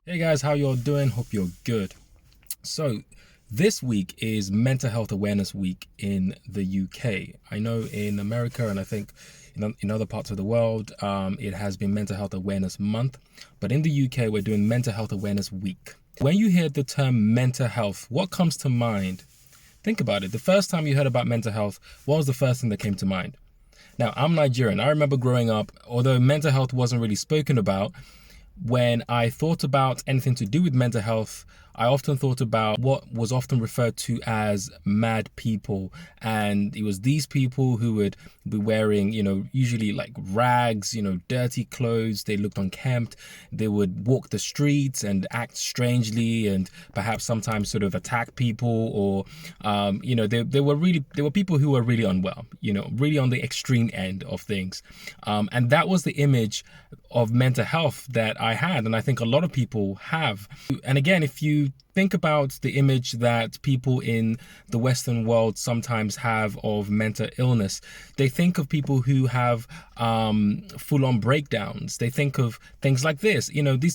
Hey guys, how y'all doing? Hope you're good. So, this week is Mental Health Awareness Week in the UK. I know in America and I think in other parts of the world, it has been Mental Health Awareness Month. But in the UK, we're doing Mental Health Awareness Week. When you hear the term mental health, what comes to mind? Think about it. The first time you heard about mental health, what was the first thing that came to mind? Now, I'm Nigerian. I remember growing up, although mental health wasn't really spoken about, when I thought about anything to do with mental health, I often thought about what was often referred to as mad people. And it was these people who would be wearing, usually like rags, dirty clothes. They looked unkempt. They would walk the streets and act strangely and perhaps sometimes sort of attack people or, they were people who were really unwell, really on the extreme end of things. And that was the image of mental health that I had, and I think a lot of people have. And again, if you think about the image that people in the Western world sometimes have of mental illness, they think of people who have full-on breakdowns. They think of things like this,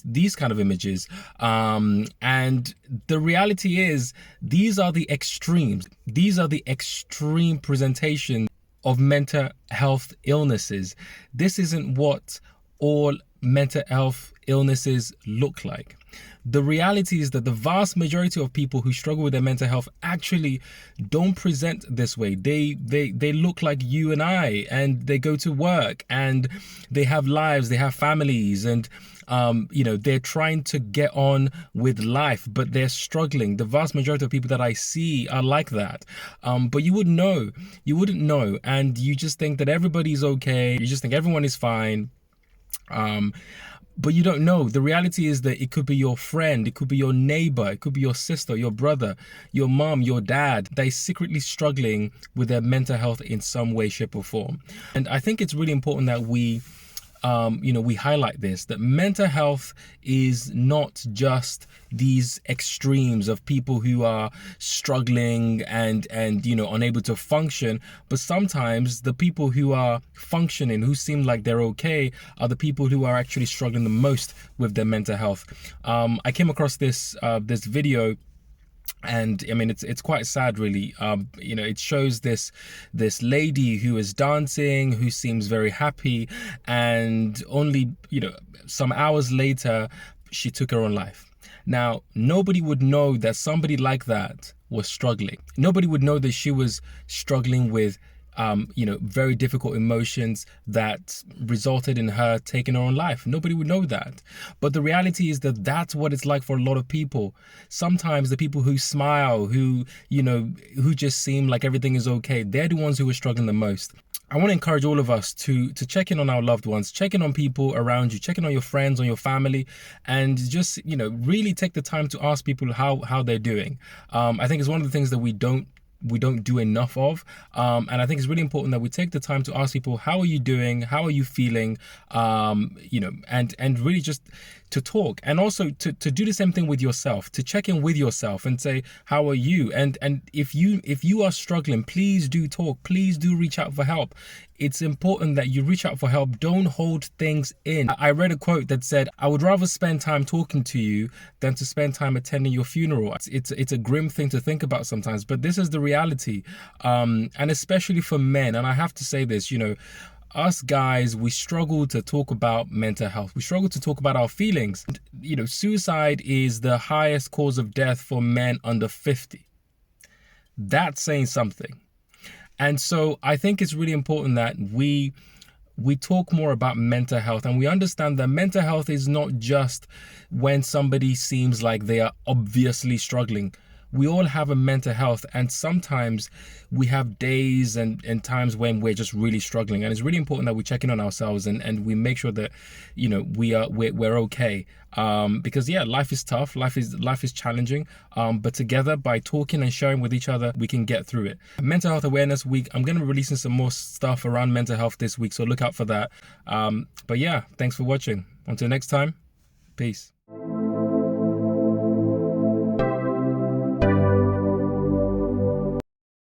these kind of images. And the reality is, these are the extremes. These are the extreme presentation of mental health illnesses. This isn't what all mental health illnesses look like. The reality is that the vast majority of people who struggle with their mental health actually don't present this way. They look like you and I, and they go to work and they have lives, they have families, and they're trying to get on with life, but they're struggling. The vast majority of people that I see are like that. But you wouldn't know, and you just think that everybody's okay. You just think everyone is fine. But you don't know. The reality is that it could be your friend, it could be your neighbor, it could be your sister, your brother, your mom, your dad that is secretly struggling with their mental health in some way, shape, or form. And I think it's really important that we highlight this, that mental health is not just these extremes of people who are struggling and unable to function, but sometimes the people who are functioning, who seem like they're okay, are the people who are actually struggling the most with their mental health. I came across this video, and I mean, it's quite sad, really. It shows this lady who is dancing, who seems very happy, and only some hours later, she took her own life. Now, nobody would know that somebody like that was struggling. Nobody would know that she was struggling with very difficult emotions that resulted in her taking her own life. Nobody would know that. But the reality is that that's what it's like for a lot of people. Sometimes the people who smile, who just seem like everything is okay, they're the ones who are struggling the most. I want to encourage all of us to check in on our loved ones, check in on people around you, check in on your friends, on your family, and just, really take the time to ask people how they're doing. I think it's one of the things that we don't do enough of. And I think it's really important that we take the time to ask people, how are you doing? How are you feeling? And really just to talk, and also to do the same thing with yourself, to check in with yourself and say, how are you? And if you are struggling, please do talk, please do reach out for help. It's important that you reach out for help. Don't hold things in. I read a quote that said, I would rather spend time talking to you than to spend time attending your funeral. It's a grim thing to think about sometimes, but this is the reality. And especially for men, and I have to say this, us guys, we struggle to talk about mental health. We struggle to talk about our feelings. Suicide is the highest cause of death for men under 50. That's saying something. And so I think it's really important that we talk more about mental health, and we understand that mental health is not just when somebody seems like they are obviously struggling. We all have a mental health, and sometimes we have days and times when we're just really struggling, and it's really important that we check in on ourselves and we make sure that we're okay, because life is tough, life is challenging, but together, by talking and sharing with each other, we can get through it. Mental Health Awareness Week, I'm going to be releasing some more stuff around mental health this week, so look out for that. But thanks for watching. Until next time, peace.